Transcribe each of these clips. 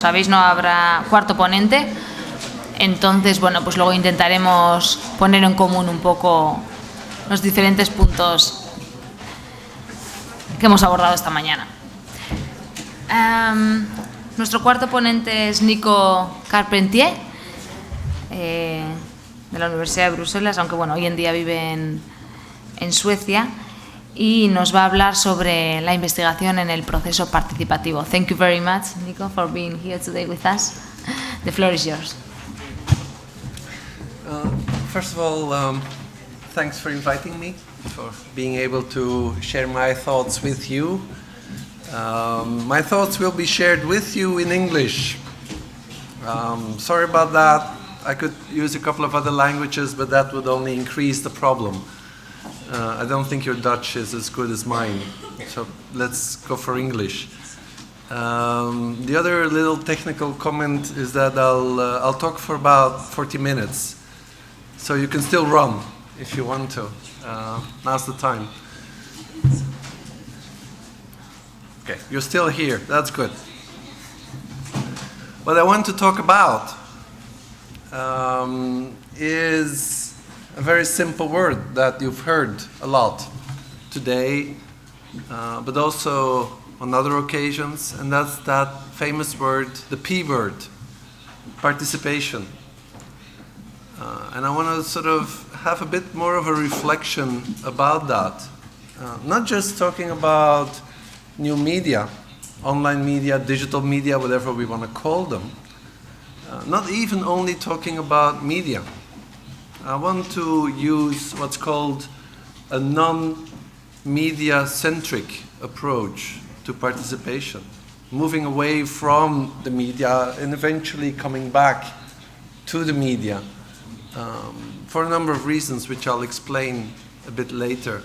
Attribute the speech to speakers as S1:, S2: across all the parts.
S1: Sabéis, no habrá cuarto ponente, entonces, bueno, pues luego intentaremos poner en común un poco los diferentes puntos que hemos abordado esta mañana. Nuestro cuarto ponente es Nico Carpentier, de la Universidad de Bruselas, aunque bueno, hoy en día vive en Suecia, y nos va a hablar sobre la investigación en el proceso participativo. Thank you very much, Nico, for being here today with us. The floor is yours.
S2: First of all, thanks for inviting me, for being able to share my thoughts with you. My thoughts will be shared with you in English. Sorry about that. I could use a couple of other languages, but that would only increase the problem. I don't think your Dutch is as good as mine, so let's go for English. The other little technical comment is that I'll talk for about 40 minutes, so you can still run if you want to. Now's the time. Okay, you're still here. That's good. What I want to talk about is a very simple word that you've heard a lot today, but also on other occasions, and that's that famous word, the P word, participation. And I want to sort of have a bit more of a reflection about that. Not just talking about new media, online media, digital media, whatever we want to call them. Not even only talking about media. I want to use what's called a non-media-centric approach to participation, moving away from the media and eventually coming back to the media for a number of reasons which I'll explain a bit later.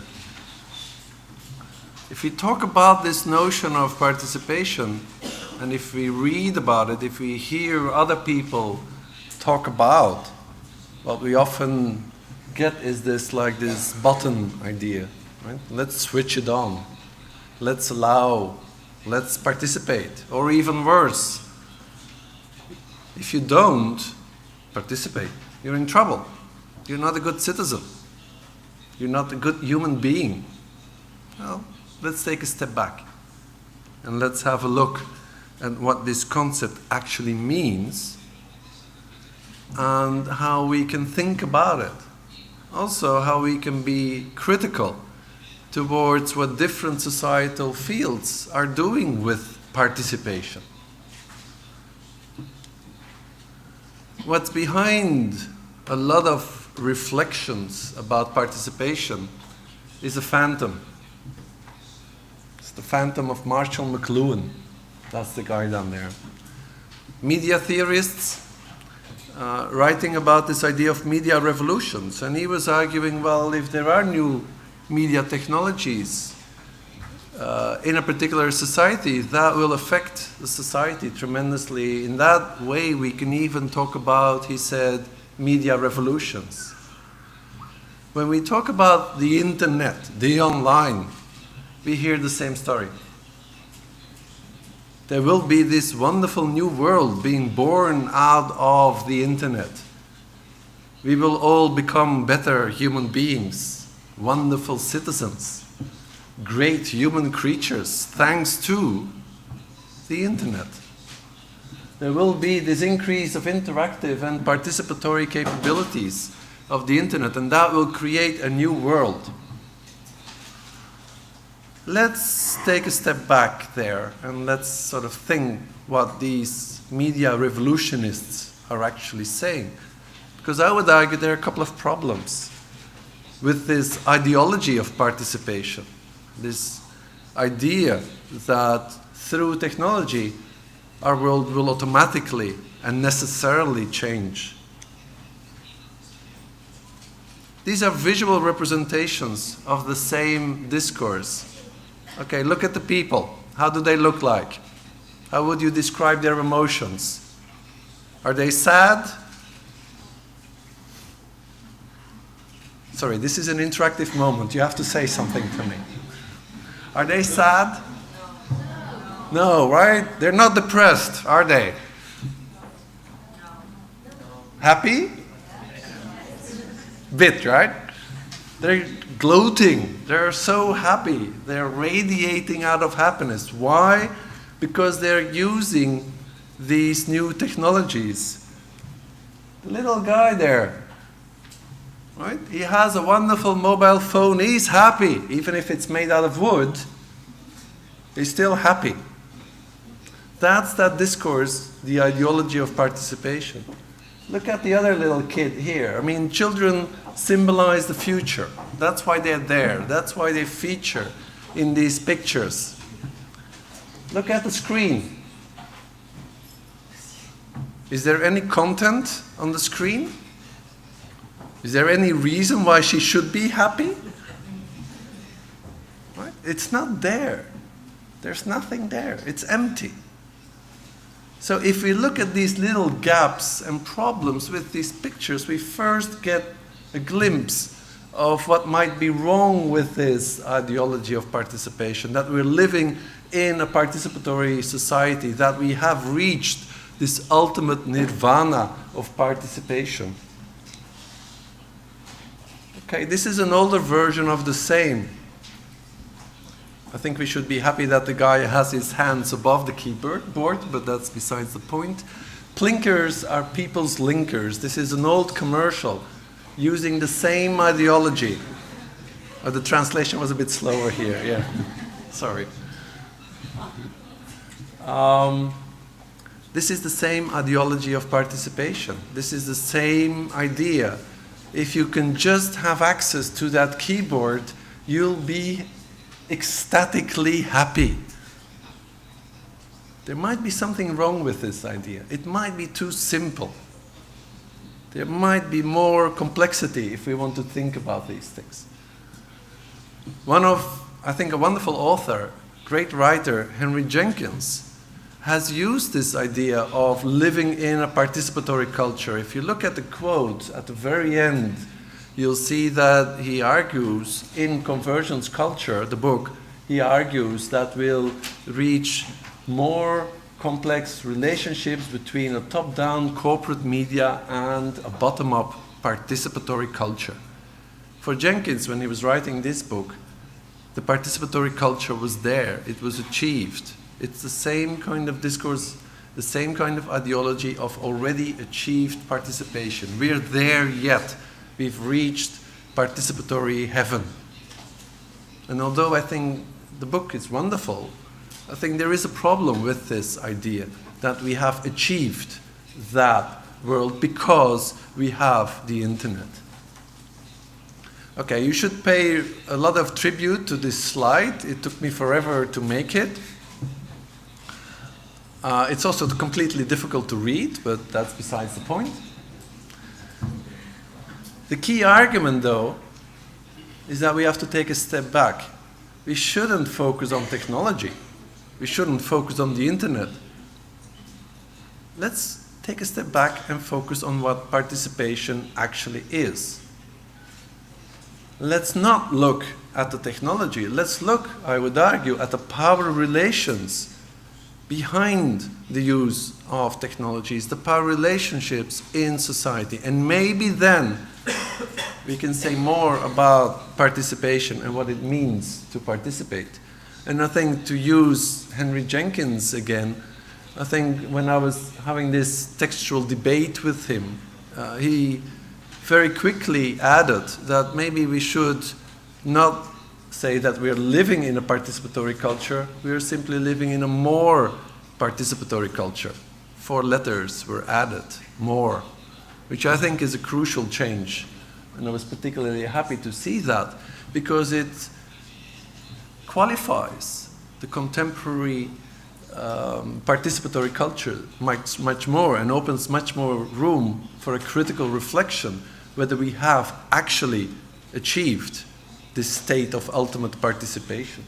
S2: If we talk about this notion of participation, and if we read about it, if we hear other people talk about, what we often get is this button idea, right? Let's switch it on. Let's allow. Let's participate. Or even worse, if you don't participate, you're in trouble. You're not a good citizen. You're not a good human being. Well, let's take a step back and let's have a look at what this concept actually means and how we can think about it. Also, how we can be critical towards what different societal fields are doing with participation. What's behind a lot of reflections about participation is a phantom. It's the phantom of Marshall McLuhan. That's the guy down there. Media theorists writing about this idea of media revolutions, and he was arguing, well, if there are new media technologies in a particular society, that will affect the society tremendously. In that way, we can even talk about, he said, media revolutions. When we talk about the internet, the online, we hear the same story. There will be this wonderful new world being born out of the internet. We will all become better human beings, wonderful citizens, great human creatures, thanks to the internet. There will be this increase of interactive and participatory capabilities of the internet, and that will create a new world. Let's take a step back there and let's sort of think what these media revolutionists are actually saying. Because I would argue there are a couple of problems with this ideology of participation, this idea that through technology our world will automatically and necessarily change. These are visual representations of the same discourse. Okay, look at the people. How do they look like? How would you describe their emotions? Are they sad? Sorry, this is an interactive moment. You have to say something to me. Are they sad? No, right? They're not depressed, are they? Happy? Bit, right? They're gloating. They're so happy. They're radiating out of happiness. Why? Because they're using these new technologies. The little guy there, right? He has a wonderful mobile phone. He's happy. Even if it's made out of wood, he's still happy. That's that discourse, the ideology of participation. Look at the other little kid here. I mean, children symbolize the future. That's why they're there. That's why they feature in these pictures. Look at the screen. Is there any content on the screen? Is there any reason why she should be happy? Right? It's not there. There's nothing there. It's empty. So if we look at these little gaps and problems with these pictures, we first get a glimpse of what might be wrong with this ideology of participation, that we're living in a participatory society, that we have reached this ultimate nirvana of participation. Okay, this is an older version of the same. I think we should be happy that the guy has his hands above the keyboard, but that's besides the point. Plinkers are people's linkers. This is an old commercial using the same ideology. Oh, the translation was a bit slower here, yeah. Sorry. This is the same ideology of participation. This is the same idea. If you can just have access to that keyboard, you'll be ecstatically happy. There might be something wrong with this idea. It might be too simple. There might be more complexity if we want to think about these things. One of, I think, a wonderful author, great writer, Henry Jenkins, has used this idea of living in a participatory culture. If you look at the quote at the very end, you'll see that he argues in Convergence Culture, the book, he argues that we'll reach more complex relationships between a top-down corporate media and a bottom-up participatory culture. For Jenkins, when he was writing this book, the participatory culture was there. It was achieved. It's the same kind of discourse, the same kind of ideology of already achieved participation. We're there yet. We've reached participatory heaven. And although I think the book is wonderful, I think there is a problem with this idea that we have achieved that world because we have the internet. Okay, you should pay a lot of tribute to this slide. It took me forever to make it. It's also completely difficult to read, but that's besides the point. The key argument, though, is that we have to take a step back. We shouldn't focus on technology. We shouldn't focus on the internet. Let's take a step back and focus on what participation actually is. Let's not look at the technology. Let's look, I would argue, at the power relations behind the use of technologies, the power relationships in society. And maybe then we can say more about participation and what it means to participate. And I think, to use Henry Jenkins again, I think when I was having this textual debate with him, he very quickly added that maybe we should not say that we are living in a participatory culture, we are simply living in a more participatory culture. 4 letters were added, more, which I think is a crucial change. And I was particularly happy to see that because it qualifies the contemporary participatory culture much more and opens much more room for a critical reflection whether we have actually achieved this state of ultimate participation.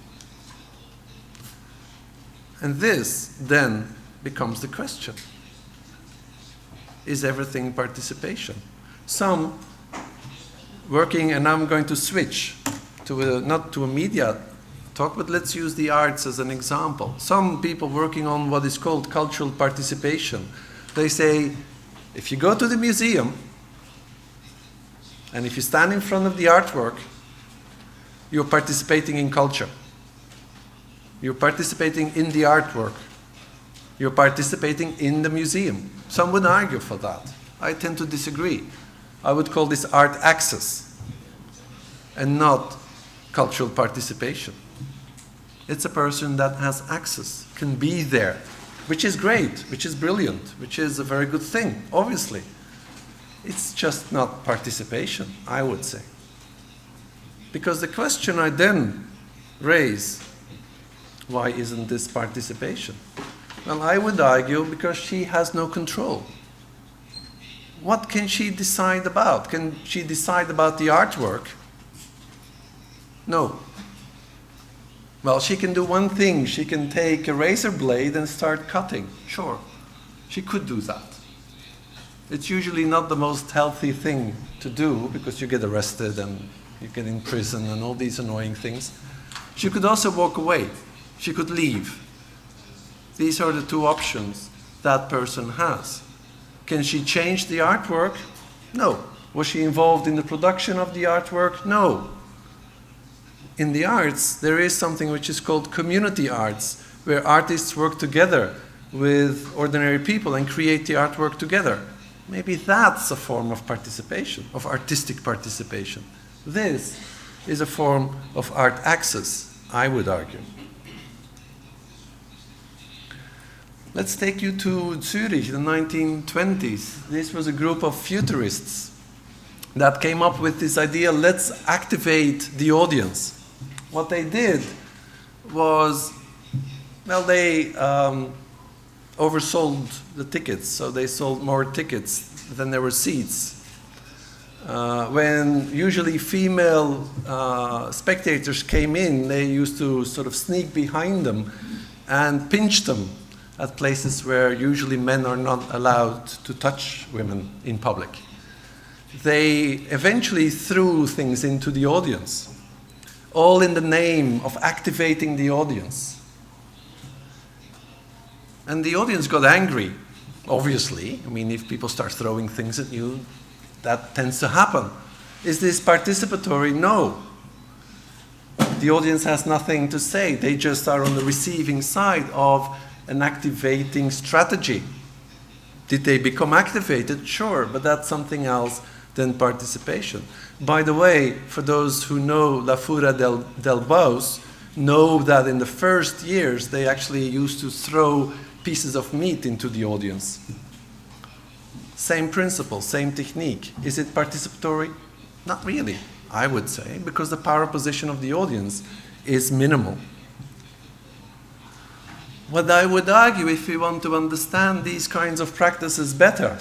S2: And this then becomes the question. Is everything participation? Some working, and I'm going to switch to not to a media talk, but let's use the arts as an example. Some people working on what is called cultural participation, they say, if you go to the museum, and if you stand in front of the artwork, you're participating in culture. You're participating in the artwork. You're participating in the museum. Some would argue for that. I tend to disagree. I would call this art access and not cultural participation. It's a person that has access, can be there, which is great, which is brilliant, which is a very good thing, obviously. It's just not participation, I would say. Because the question I then raise, why isn't this participation? Well, I would argue because she has no control. What can she decide about? Can she decide about the artwork? No. Well, she can do one thing. She can take a razor blade and start cutting. Sure, she could do that. It's usually not the most healthy thing to do because you get arrested and you get in prison and all these annoying things. She could also walk away. She could leave. These are the two options that person has. Can she change the artwork? No. Was she involved in the production of the artwork? No. In the arts, there is something which is called community arts, where artists work together with ordinary people and create the artwork together. Maybe that's a form of participation, of artistic participation. This is a form of art access, I would argue. Let's take you to Zurich, the 1920s. This was a group of futurists that came up with this idea, let's activate the audience. What they did was, well, they oversold the tickets, so they sold more tickets than there were seats. When usually female spectators came in, they used to sort of sneak behind them and pinch them at places where usually men are not allowed to touch women in public. They eventually threw things into the audience, all in the name of activating the audience. And the audience got angry, obviously. I mean, if people start throwing things at you, that tends to happen. Is this participatory? No. The audience has nothing to say. They just are on the receiving side of an activating strategy. Did they become activated? Sure, but that's something else than participation. By the way, for those who know La Fura del Baus, know that in the first years they actually used to throw pieces of meat into the audience. Same principle, same technique. Is it participatory? Not really, I would say, because the power position of the audience is minimal. What I would argue, if we want to understand these kinds of practices better,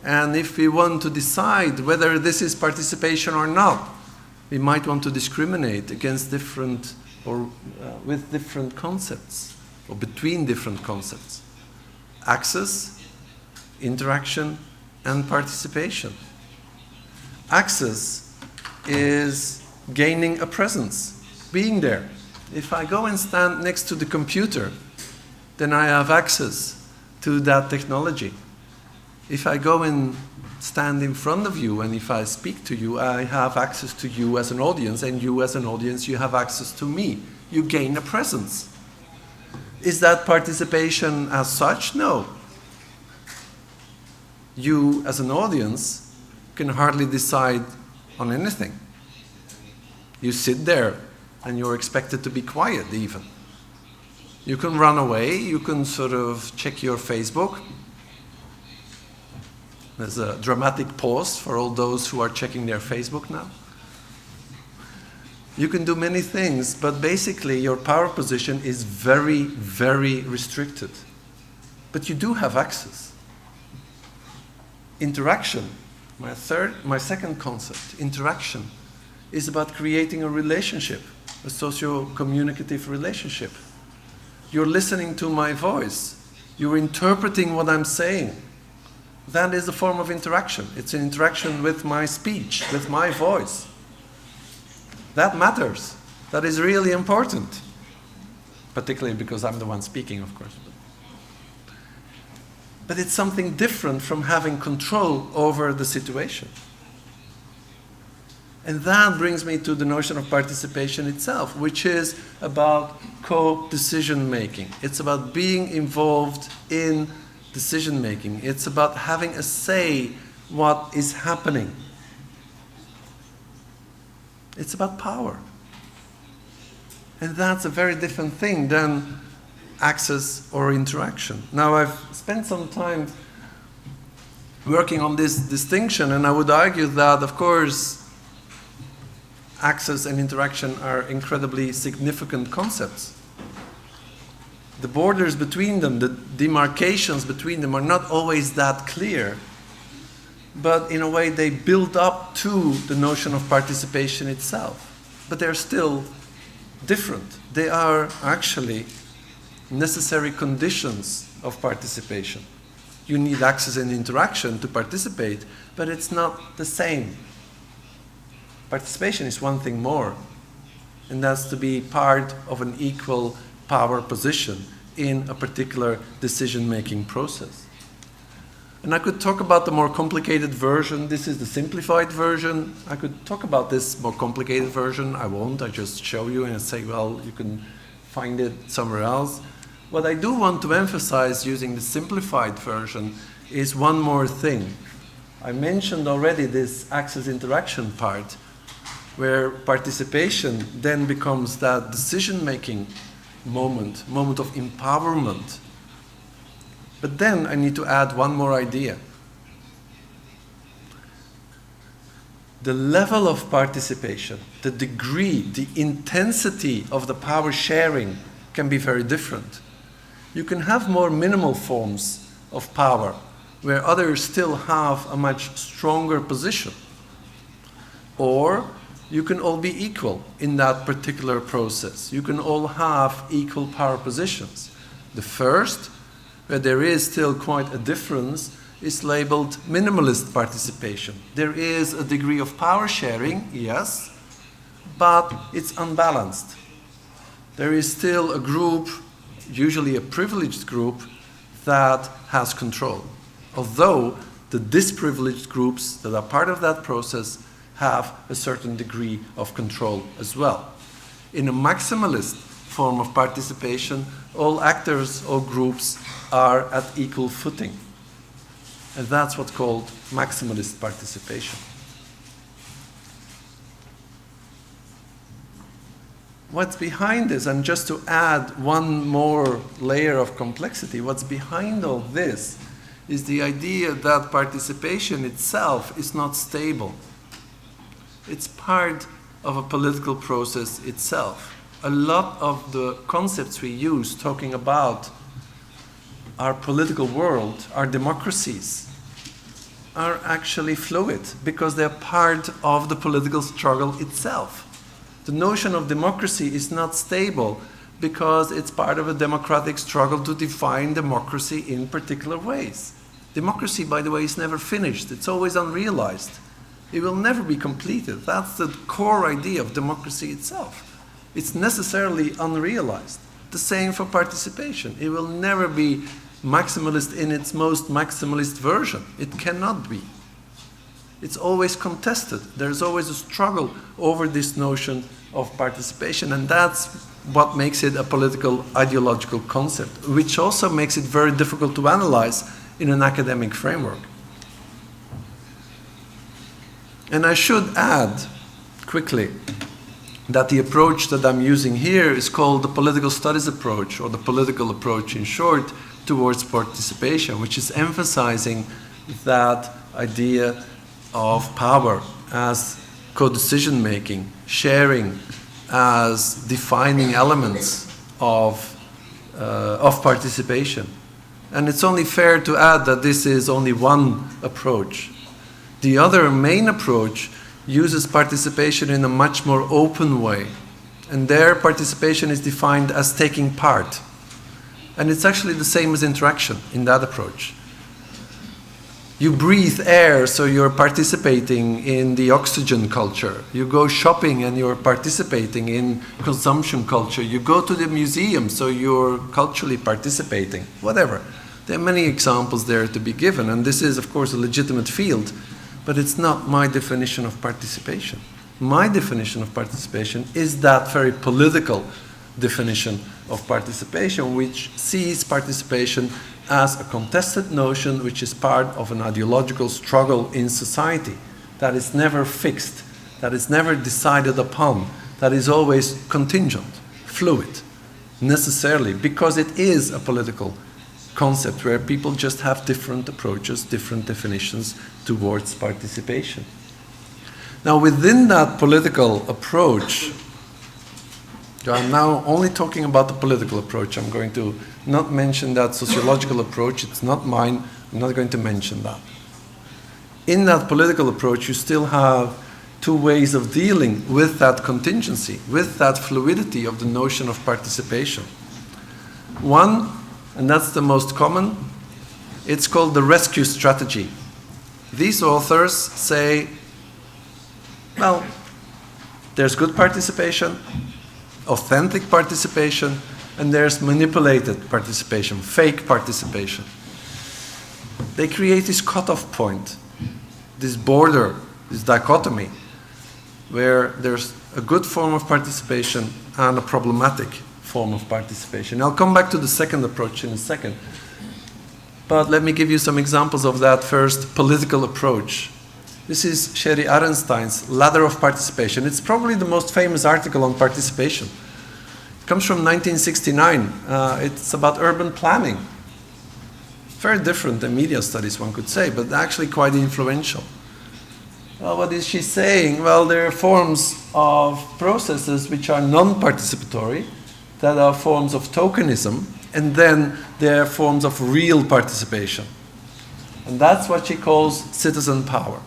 S2: and if we want to decide whether this is participation or not, we might want to discriminate against different or with different concepts, or between different concepts. Access, interaction, and participation. Access is gaining a presence, being there. If I go and stand next to the computer, then I have access to that technology. If I go and stand in front of you and if I speak to you, I have access to you as an audience, and you as an audience, you have access to me. You gain a presence. Is that participation as such? No. You as an audience can hardly decide on anything. You sit there and you're expected to be quiet even. You can run away, you can sort of check your Facebook. There's a dramatic pause for all those who are checking their Facebook now. You can do many things, but basically your power position is very, very restricted. But you do have access. Interaction, my second concept, interaction, is about creating a relationship, a socio-communicative relationship. You're listening to my voice. You're interpreting what I'm saying. That is a form of interaction. It's an interaction with my speech, with my voice. That matters. that is really important, particularly because I'm the one speaking, of course. But it's something different from having control over the situation. And that brings me to the notion of participation itself, which is about co-decision making. It's about being involved in decision making. It's about having a say what is happening. It's about power. And that's a very different thing than access or interaction. Now, I've spent some time working on this distinction, and I would argue that, of course, access and interaction are incredibly significant concepts. The borders between them, the demarcations between them are not always that clear, but in a way they build up to the notion of participation itself. But they're still different. They are actually necessary conditions of participation. You need access and interaction to participate, but it's not the same. Participation is one thing more, and that's to be part of an equal power position in a particular decision-making process. And I could talk about the more complicated version. This is the simplified version. I could talk about this more complicated version. I won't. I just show you and say, well, you can find it somewhere else. What I do want to emphasize using the simplified version is one more thing. I mentioned already this access interaction part, where participation then becomes that decision-making moment of empowerment. But then I need to add one more idea. The level of participation, the degree, the intensity of the power sharing can be very different. You can have more minimal forms of power where others still have a much stronger position. Or you can all be equal in that particular process. You can all have equal power positions. The first, where there is still quite a difference, is labeled minimalist participation. There is a degree of power sharing, yes, but it's unbalanced. There is still a group, usually a privileged group, that has control. Although the disprivileged groups that are part of that process have a certain degree of control as well. In a maximalist form of participation, all actors, all groups are at equal footing. And that's what's called maximalist participation. What's behind this, and just to add one more layer of complexity, what's behind all this is the idea that participation itself is not stable. It's part of a political process itself. A lot of the concepts we use talking about our political world, our democracies, are actually fluid because they're part of the political struggle itself. The notion of democracy is not stable because it's part of a democratic struggle to define democracy in particular ways. Democracy, by the way, is never finished. It's always unrealized. It will never be completed. That's the core idea of democracy itself. It's necessarily unrealized. The same for participation. It will never be maximalist in its most maximalist version. It cannot be. It's always contested. There's always a struggle over this notion of participation, and that's what makes it a political ideological concept, which also makes it very difficult to analyze in an academic framework. And I should add quickly that the approach that I'm using here is called the political studies approach, or the political approach in short, towards participation, which is emphasizing that idea of power as co-decision making, sharing as defining elements of participation. And it's only fair to add that this is only one approach. The other main approach uses participation in a much more open way. And there participation is defined as taking part. And it's actually the same as interaction in that approach. You breathe air, so you're participating in the oxygen culture. You go shopping and you're participating in consumption culture. You go to the museum, so you're culturally participating. Whatever. There are many examples there to be given, and this is, of course, a legitimate field, but it's not my definition of participation. My definition of participation is that very political definition of participation, which sees participation as a contested notion which is part of an ideological struggle in society that is never fixed, that is never decided upon, that is always contingent, fluid, necessarily, because it is a political concept where people just have different approaches, different definitions towards participation. Now, within that political approach, I'm now only talking about the political approach. I'm going to not mention that sociological approach. It's not mine. I'm not going to mention that. In that political approach, you still have two ways of dealing with that contingency, with that fluidity of the notion of participation. One, and that's the most common, it's called the rescue strategy. These authors say, well, there's good participation, authentic participation, and there's manipulated participation, fake participation. They create this cutoff point, this border, this dichotomy, where there's a good form of participation and a problematic form of participation. I'll come back to the second approach in a second. But let me give you some examples of that first political approach. This is Sherry Arenstein's Ladder of Participation. It's probably the most famous article on participation. It comes from 1969. It's about urban planning. Very different than media studies, one could say, but actually quite influential. Well, what is she saying? Well, there are forms of processes which are non-participatory, that are forms of tokenism, and then there are forms of real participation. And that's what she calls citizen power.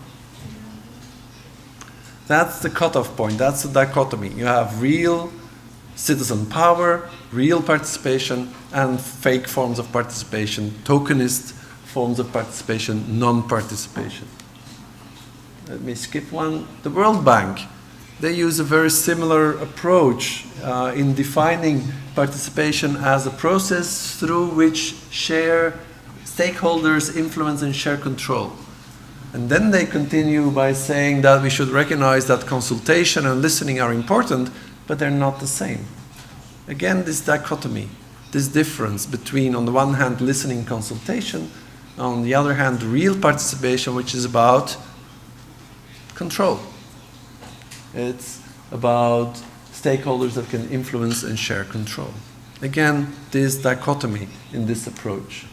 S2: That's the cutoff point, that's the dichotomy. You have real citizen power, real participation, and fake forms of participation, tokenist forms of participation, non-participation. Let me skip one. The World Bank, they use a very similar approach in defining participation as a process through which stakeholders influence and share control. And then they continue by saying that we should recognize that consultation and listening are important, but they're not the same. Again, this dichotomy, this difference between, on the one hand, listening consultation, on the other hand, real participation, which is about control. It's about stakeholders that can influence and share control. Again, this dichotomy in this approach.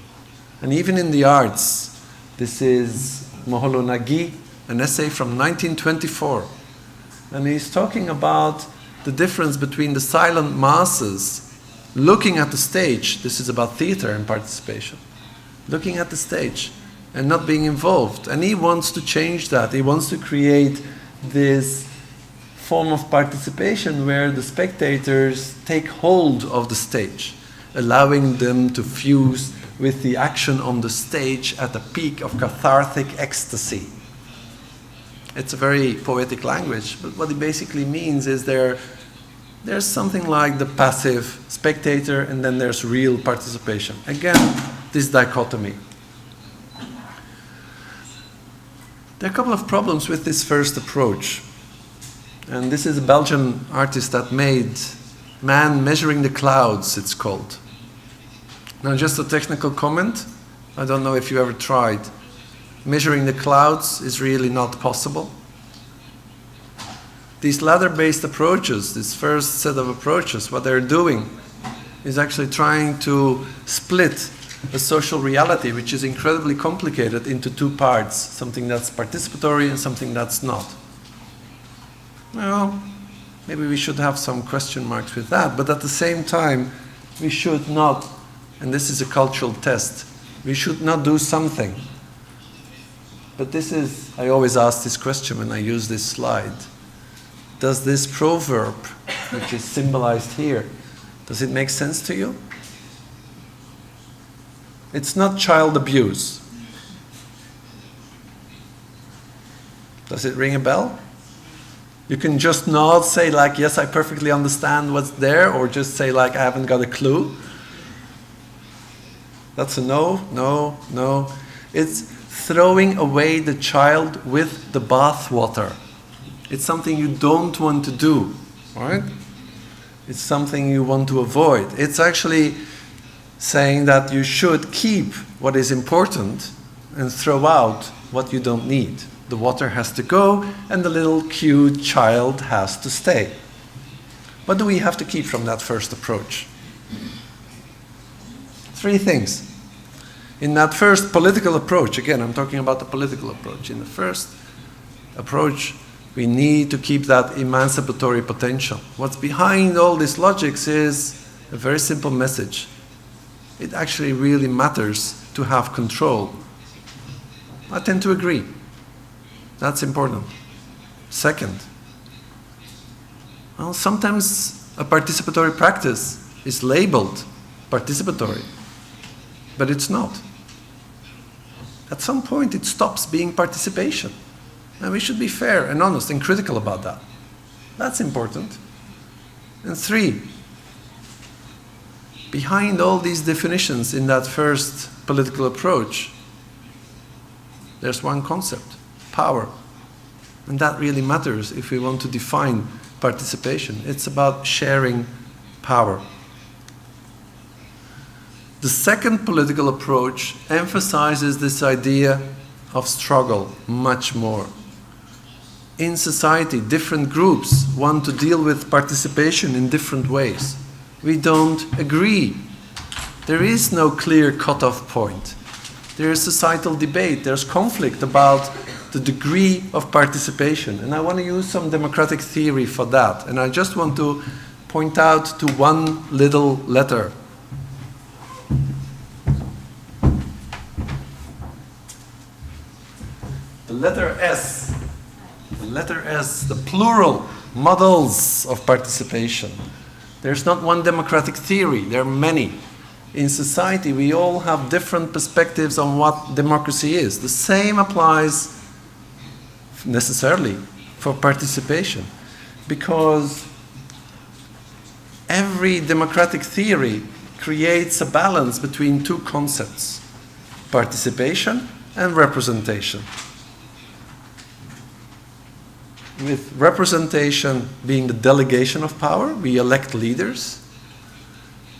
S2: And even in the arts, this is Moholo Nagi, an essay from 1924. And he's talking about the difference between the silent masses looking at the stage. This is about theater and participation. Looking at the stage and not being involved. And he wants to change that. He wants to create this form of participation where the spectators take hold of the stage, allowing them to fuse with the action on the stage at the peak of cathartic ecstasy. It's a very poetic language, but what it basically means is there's something like the passive spectator, and then there's real participation. Again, this dichotomy. There are a couple of problems with this first approach. And this is a Belgian artist that made Man Measuring the Clouds, it's called. Now, just a technical comment. I don't know if you ever tried. Measuring the clouds is really not possible. These ladder-based approaches, this first set of approaches, what they're doing is actually trying to split a social reality, which is incredibly complicated, into two parts, something that's participatory and something that's not. Well, maybe we should have some question marks with that, but at the same time, we should not, and this is a cultural test, we should not do something. But this is, I always ask this question when I use this slide. Does this proverb, which is symbolized here, does it make sense to you? It's not child abuse. Does it ring a bell? You can just nod, say like, yes, I perfectly understand what's there, or just say like, I haven't got a clue. That's a no, no, no. It's throwing away the child with the bathwater. It's something you don't want to do, right? It's something you want to avoid. It's actually saying that you should keep what is important and throw out what you don't need. The water has to go and the little cute child has to stay. What do we have to keep from that first approach? 3 things. In that first political approach, again, I'm talking about the political approach. In the first approach, we need to keep that emancipatory potential. What's behind all these logics is a very simple message. It actually really matters to have control. I tend to agree. That's important. Second, well, sometimes a participatory practice is labeled participatory, but it's not. At some point, it stops being participation. And we should be fair and honest and critical about that. That's important. And 3, behind all these definitions in that first political approach, there's one concept: power. And that really matters if we want to define participation. It's about sharing power. The second political approach emphasizes this idea of struggle much more. In society, different groups want to deal with participation in different ways. We don't agree. There is no clear cutoff point. There is societal debate. There's conflict about the degree of participation. And I want to use some democratic theory for that. And I just want to point out to one little letter. The letter S. The letter S, the plural models of participation. There's not one democratic theory, there are many. In society, we all have different perspectives on what democracy is. The same applies necessarily for participation, because every democratic theory creates a balance between 2 concepts: participation and representation. With representation being the delegation of power, we elect leaders,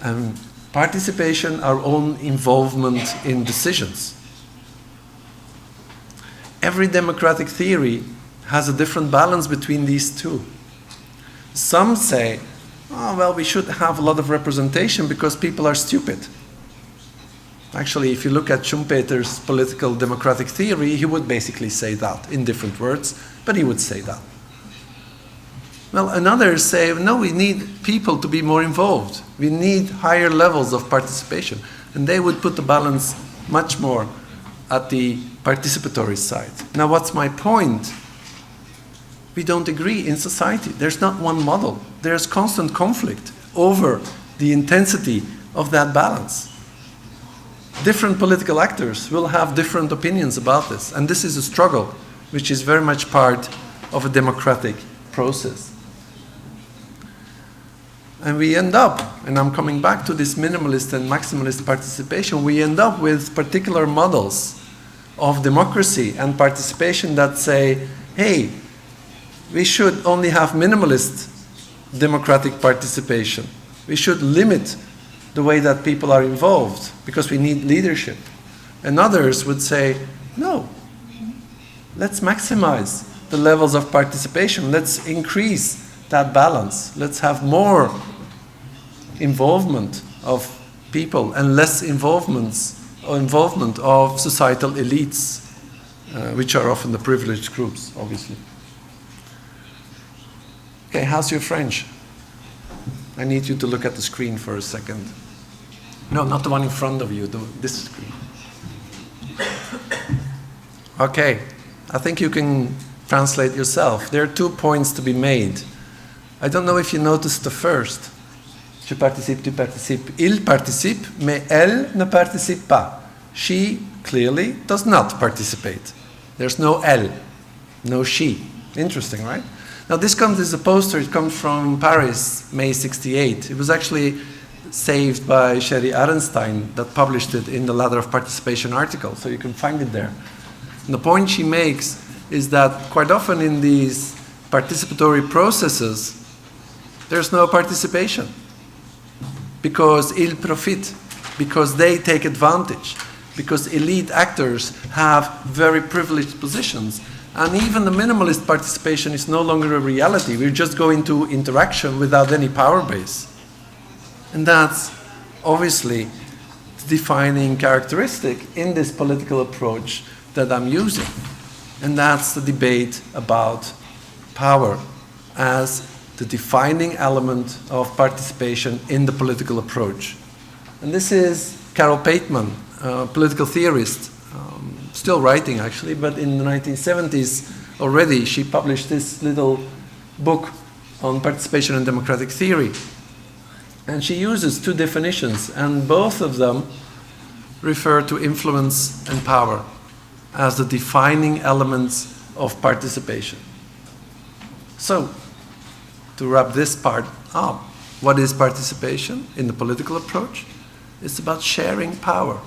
S2: and participation, our own involvement in decisions. Every democratic theory has a different balance between these 2. Some say, oh, well, we should have a lot of representation because people are stupid. Actually, if you look at Schumpeter's political democratic theory, he would basically say that in different words, but he would say that. Well, and others say, no, we need people to be more involved. We need higher levels of participation. And they would put the balance much more at the participatory side. Now, what's my point? We don't agree in society. There's not one model. There's constant conflict over the intensity of that balance. Different political actors will have different opinions about this. And this is a struggle, which is very much part of a democratic process. And we end up, and I'm coming back to this minimalist and maximalist participation, we end up with particular models of democracy and participation that say, hey, we should only have minimalist democratic participation. We should limit the way that people are involved because we need leadership. And others would say, no, let's maximize the levels of participation. Let's increase that balance. Let's have more involvement of people and less involvement of societal elites, which are often the privileged groups, obviously. Okay, how's your French? I need you to look at the screen for a second. No, not the one in front of you, this screen. Okay, I think you can translate yourself. There are 2 points to be made. I don't know if you noticed the first. Je participe, tu participes. Il participe, mais elle ne participe pas. She clearly does not participate. There's no elle. no she. Interesting, right? Now this comes as a poster, it comes from Paris, May 68. It was actually saved by Sherry Arenstein that published it in the Ladder of Participation article, so you can find it there. And the point she makes is that quite often in these participatory processes, there's no participation because ils profitent, because they take advantage, because elite actors have very privileged positions. And even the minimalist participation is no longer a reality. We're just going to interaction without any power base. And that's obviously the defining characteristic in this political approach that I'm using. And that's the debate about power as the defining element of participation in the political approach. And this is Carol Pateman, a political theorist, still writing actually, but in the 1970s already she published this little book on participation and democratic theory. And she uses two definitions, and both of them refer to influence and power as the defining elements of participation. So, to wrap this part up, what is participation in the political approach? It's about sharing power.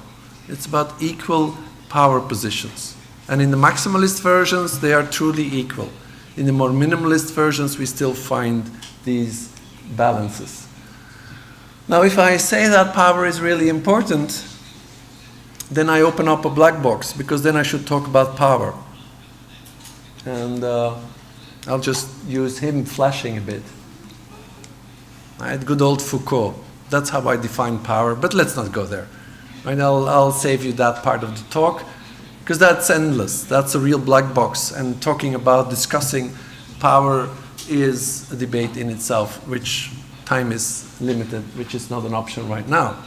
S2: It's about equal power positions. And in the maximalist versions, they are truly equal. In the more minimalist versions, we still find these balances. Now, if I say that power is really important, then I open up a black box, because then I should talk about power. And I'll just use him flashing a bit. Right, good old Foucault. That's how I define power, but let's not go there. Right, I'll save you that part of the talk, because that's endless. That's a real black box, and talking about discussing power is a debate in itself, which time is limited, which is not an option right now.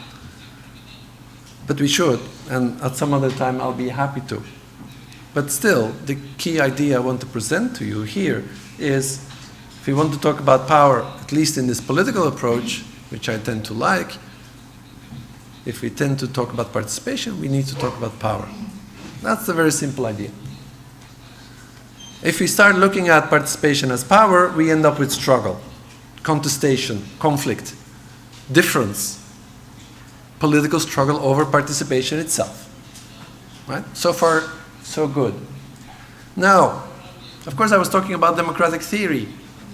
S2: But we should, and at some other time I'll be happy to. But still, the key idea I want to present to you here is, if we want to talk about power, at least in this political approach, which I tend to like, if we tend to talk about participation, we need to talk about power. That's the very simple idea. If we start looking at participation as power, we end up with struggle, contestation, conflict, difference, political struggle over participation itself. Right? So far, so good. Now, of course, I was talking about democratic theory.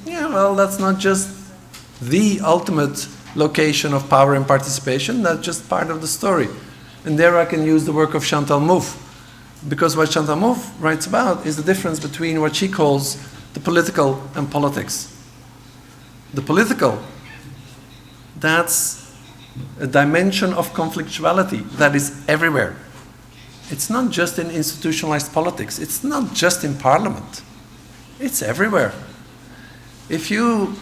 S2: Yeah, well, that's not just the ultimate location of power and participation, that's just part of the story. And there I can use the work of Chantal Mouffe, because what Chantal Mouffe writes about is the difference between what she calls the political and politics. The political, that's a dimension of conflictuality that is everywhere. It's not just in institutionalized politics. It's not just in parliament. It's everywhere. If you,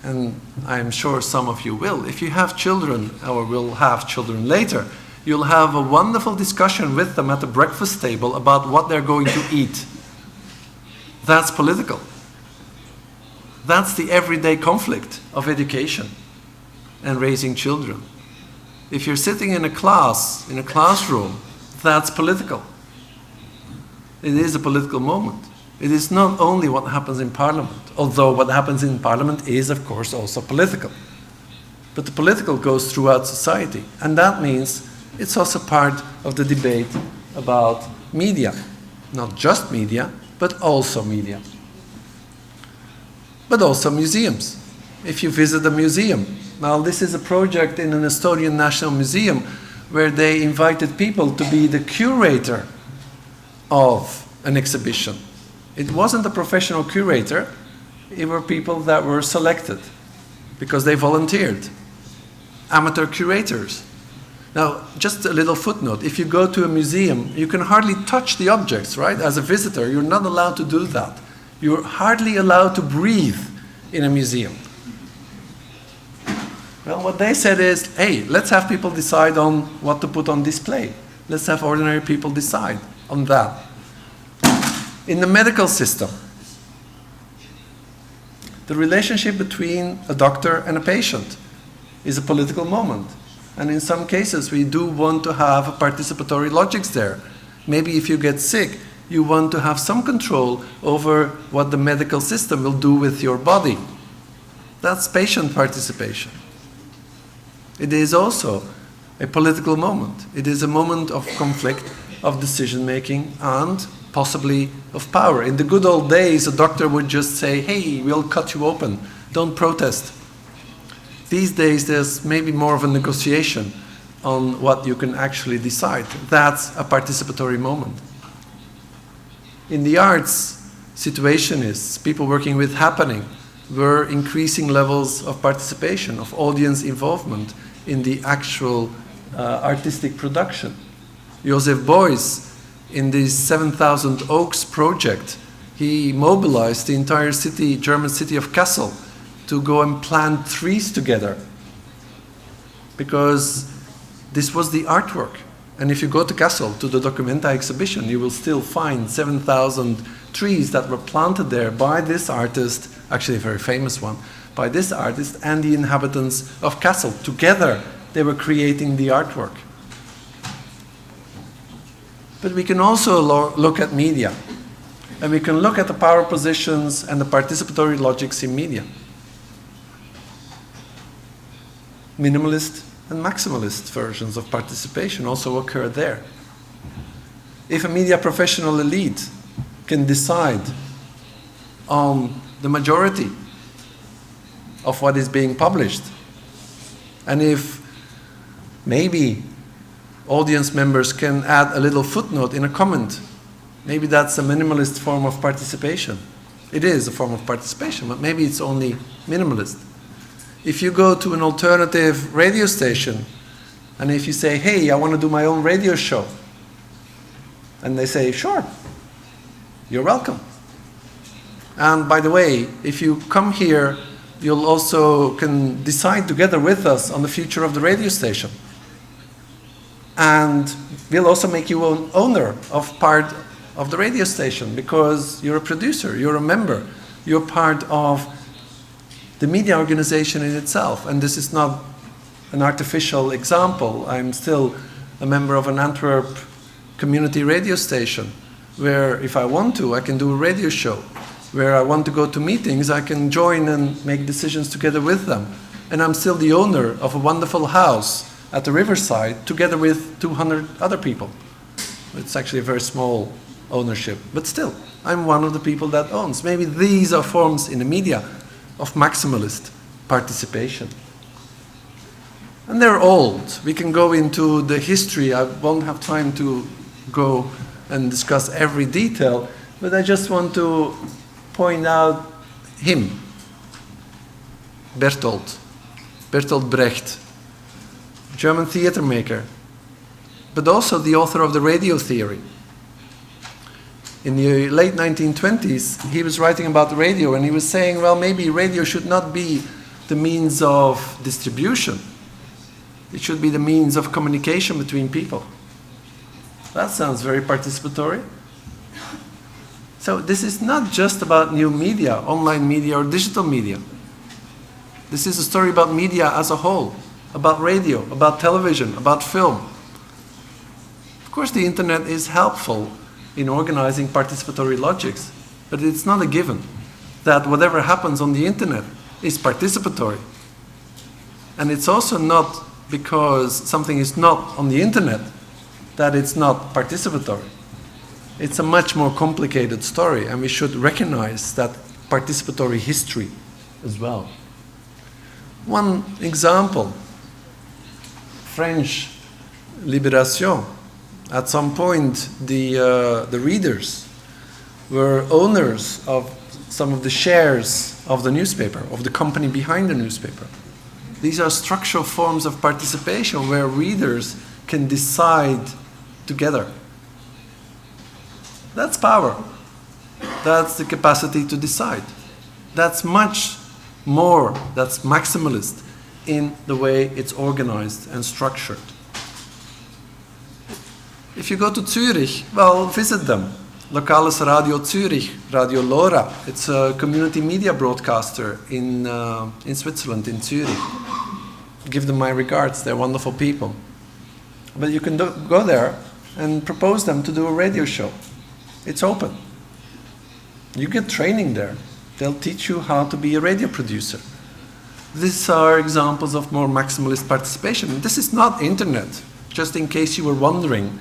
S2: and I'm sure some of you will, if you have children or will have children later, you'll have a wonderful discussion with them at the breakfast table about what they're going to eat. That's political. That's the everyday conflict of education and raising children. If you're sitting in a class, in a classroom, that's political. It is a political moment. It is not only what happens in parliament, although what happens in parliament is, of course, also political. But the political goes throughout society, and that means it's also part of the debate about media. Not just media, but also media. But also museums. If you visit a museum, now this is a project in an Estonian National Museum where they invited people to be the curator of an exhibition. It wasn't a professional curator, it were people that were selected because they volunteered. Amateur curators. Now, just a little footnote, if you go to a museum, you can hardly touch the objects, right? As a visitor, you're not allowed to do that. You're hardly allowed to breathe in a museum. Well, what they said is, hey, let's have people decide on what to put on display. Let's have ordinary people decide on that. In the medical system, the relationship between a doctor and a patient is a political moment. And in some cases, we do want to have a participatory logics there. Maybe if you get sick, you want to have some control over what the medical system will do with your body. That's patient participation. It is also a political moment. It is a moment of conflict, of decision-making, and possibly of power. In the good old days, a doctor would just say, hey, we'll cut you open, don't protest. These days, there's maybe more of a negotiation on what you can actually decide. That's a participatory moment. In the arts, situationists, people working with happening, were increasing levels of participation, of audience involvement in the actual artistic production. Joseph Beuys, in the 7,000 Oaks project, he mobilized the entire city, German city of Kassel, to go and plant trees together, because this was the artwork. And if you go to Kassel, to the Documenta exhibition, you will still find 7,000 trees that were planted there by this artist, actually a very famous one, by this artist and the inhabitants of Kassel. Together, they were creating the artwork. But we can also look at media, and we can look at the power positions and the participatory logics in media. Minimalist and maximalist versions of participation also occur there. If a media professional elite can decide on the majority of what is being published, and if maybe audience members can add a little footnote in a comment, maybe that's a minimalist form of participation. It is a form of participation, but maybe it's only minimalist. If you go to an alternative radio station, and if you say, hey, I want to do my own radio show, and they say, sure, you're welcome. And by the way, if you come here, you'll also can decide together with us on the future of the radio station. And we'll also make you an owner of part of the radio station, because you're a producer, you're a member, you're part of the media organization in itself. And this is not an artificial example. I'm still a member of an Antwerp community radio station, where if I want to, I can do a radio show. Where I want to go to meetings, I can join and make decisions together with them. And I'm still the owner of a wonderful house at the riverside, together with 200 other people. It's actually a very small ownership, but still, I'm one of the people that owns. Maybe these are forms in the media of maximalist participation. And they're old. We can go into the history. I won't have time to go and discuss every detail, but I just want to point out him, Bertolt Brecht, German theater maker, but also the author of the radio theory. In the late 1920s, he was writing about the radio, and he was saying, well, maybe radio should not be the means of distribution. It should be the means of communication between people. That sounds very participatory. So this is not just about new media, online media or digital media. This is a story about media as a whole, about radio, about television, about film. Of course, the internet is helpful in organizing participatory logics, but it's not a given that whatever happens on the internet is participatory. And it's also not because something is not on the internet that it's not participatory. It's a much more complicated story, and we should recognize that participatory history as well. One example, French Libération. At some point, the readers were owners of some of the shares of the newspaper, of the company behind the newspaper. These are structural forms of participation where readers can decide together. That's power. That's the capacity to decide. That's much more, that's maximalist in the way it's organized and structured. If you go to Zurich, well, visit them. Lokales Radio Zurich, Radio Lora. It's a community media broadcaster in Switzerland, in Zurich. Give them my regards, they're wonderful people. But you can go there and propose them to do a radio show. It's open. You get training there. They'll teach you how to be a radio producer. These are examples of more maximalist participation. This is not internet, just in case you were wondering,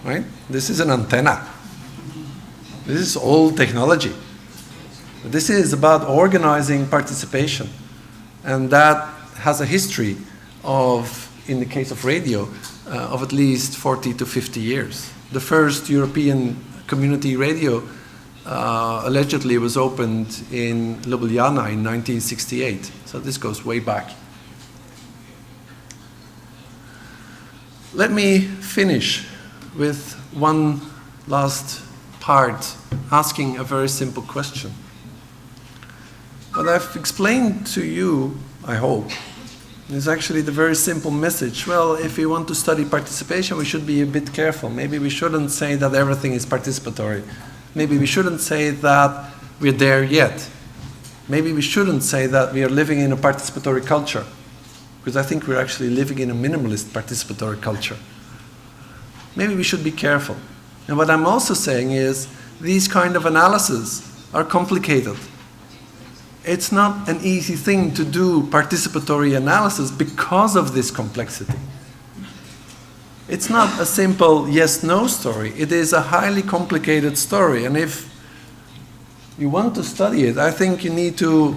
S2: right? This is an antenna. This is old technology. This is about organizing participation. And that has a history of, in the case of radio, of at least 40 to 50 years. The first European community radio allegedly was opened in Ljubljana in 1968. So this goes way back. Let me finish with one last part, asking a very simple question. What I've explained to you, I hope, is actually the very simple message. Well, if we want to study participation, we should be a bit careful. Maybe we shouldn't say that everything is participatory. Maybe we shouldn't say that we're there yet. Maybe we shouldn't say that we are living in a participatory culture, because I think we're actually living in a minimalist participatory culture. Maybe we should be careful. And what I'm also saying is, these kind of analyses are complicated. It's not an easy thing to do participatory analysis because of this complexity. It's not a simple yes-no story. It is a highly complicated story. And if you want to study it, I think you need to,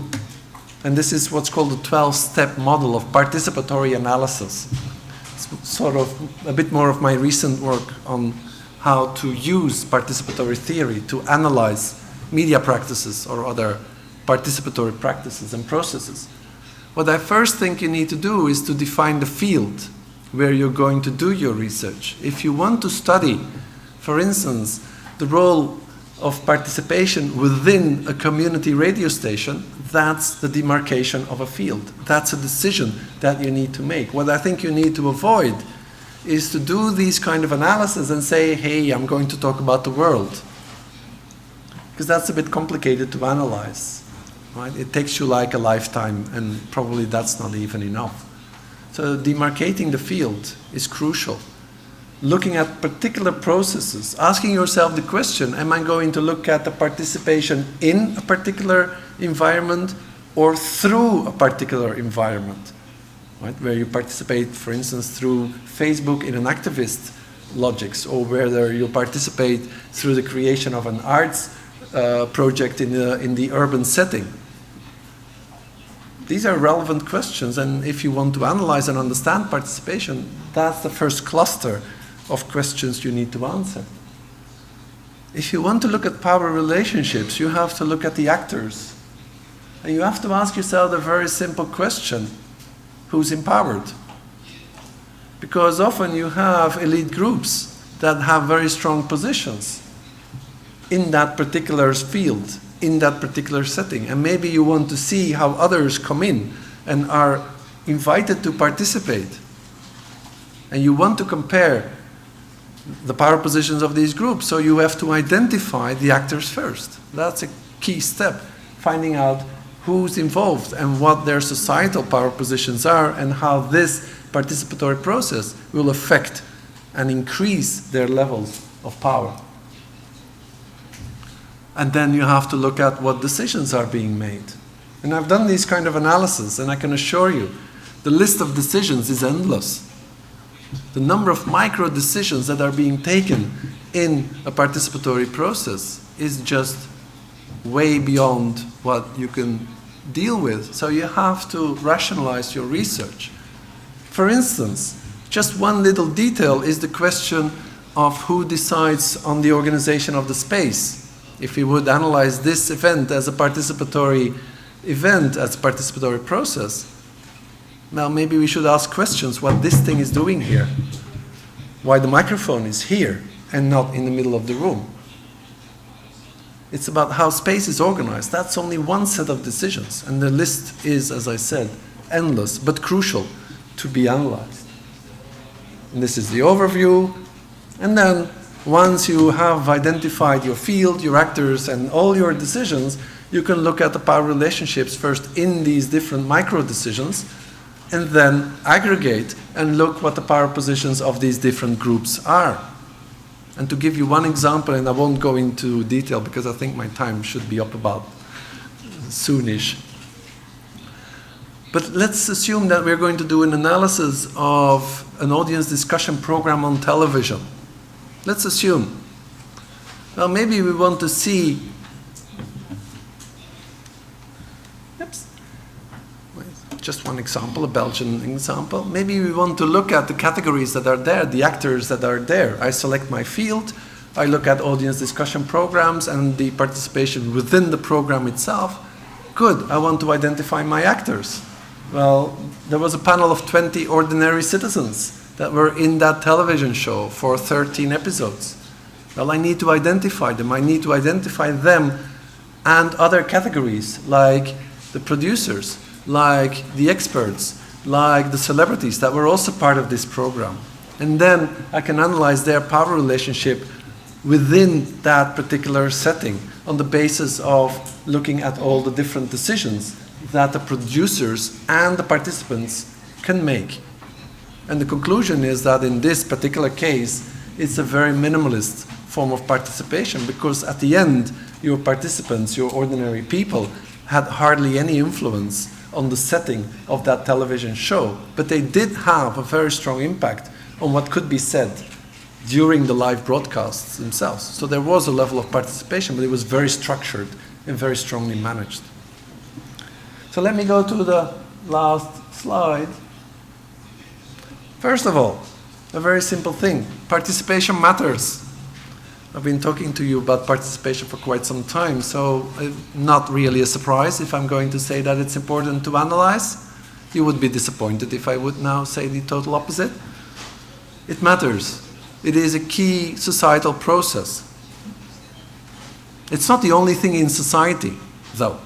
S2: and this is what's called the 12-step model of participatory analysis. It's sort of a bit more of my recent work on how to use participatory theory to analyze media practices or other participatory practices and processes. What I first think you need to do is to define the field where you're going to do your research. If you want to study, for instance, the role of participation within a community radio station, that's the demarcation of a field. That's a decision that you need to make. What I think you need to avoid is to do these kind of analysis and say, hey, I'm going to talk about the world. Because that's a bit complicated to analyze. Right? It takes you like a lifetime, and probably that's not even enough. So demarcating the field is crucial. Looking at particular processes, asking yourself the question, am I going to look at the participation in a particular environment or through a particular environment? Right? Where you participate, for instance, through Facebook in an activist logics, or whether you participate through the creation of an arts project in the urban setting. These are relevant questions, and if you want to analyze and understand participation, that's the first cluster of questions you need to answer. If you want to look at power relationships, you have to look at the actors. And you have to ask yourself a very simple question: who's empowered? Because often you have elite groups that have very strong positions in that particular field, in that particular setting. And maybe you want to see how others come in and are invited to participate. And you want to compare the power positions of these groups, so you have to identify the actors first. That's a key step, finding out who's involved and what their societal power positions are and how this participatory process will affect and increase their levels of power. And then you have to look at what decisions are being made. And I've done these kind of analysis, and I can assure you, the list of decisions is endless. The number of micro decisions that are being taken in a participatory process is just way beyond what you can deal with. So you have to rationalize your research. For instance, just one little detail is the question of who decides on the organization of the space. If we would analyze this event as a participatory event, as a participatory process, now maybe we should ask questions what this thing is doing here. Why the microphone is here and not in the middle of the room. It's about how space is organized. That's only one set of decisions. And the list is, as I said, endless, but crucial to be analyzed. And this is the overview. And then once you have identified your field, your actors, and all your decisions, you can look at the power relationships first in these different micro decisions, and then aggregate and look what the power positions of these different groups are. And to give you one example, and I won't go into detail because I think my time should be up about soonish. But let's assume that we're going to do an analysis of an audience discussion program on television. Let's assume. Well, maybe we want to see. Oops. Just one example, a Belgian example. Maybe we want to look at the categories that are there, the actors that are there. I select my field, I look at audience discussion programs and the participation within the program itself. Good, I want to identify my actors. Well, there was a panel of 20 ordinary citizens that were in that television show for 13 episodes. Well, I need to identify them. I need to identify them and other categories like the producers, like the experts, like the celebrities that were also part of this program. And then I can analyze their power relationship within that particular setting on the basis of looking at all the different decisions that the producers and the participants can make. And the conclusion is that in this particular case, it's a very minimalist form of participation, because at the end, your participants, your ordinary people, had hardly any influence on the setting of that television show, but they did have a very strong impact on what could be said during the live broadcasts themselves. So there was a level of participation, but it was very structured and very strongly managed. So let me go to the last slide. First of all, a very simple thing. Participation matters. I've been talking to you about participation for quite some time, so not really a surprise if I'm going to say that it's important to analyze. You would be disappointed if I would now say the total opposite. It matters. It is a key societal process. It's not the only thing in society, though.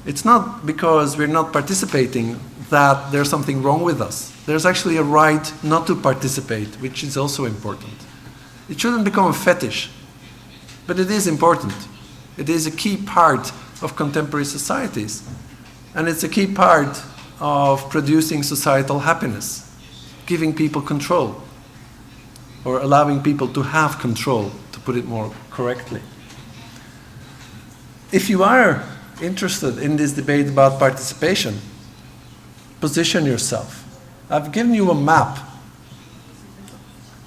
S2: It's not because we're not participating that there's something wrong with us. There's actually a right not to participate, which is also important. It shouldn't become a fetish, but it is important. It is a key part of contemporary societies, and it's a key part of producing societal happiness, giving people control, or allowing people to have control, to put it more correctly. If you are interested in this debate about participation, position yourself. I've given you a map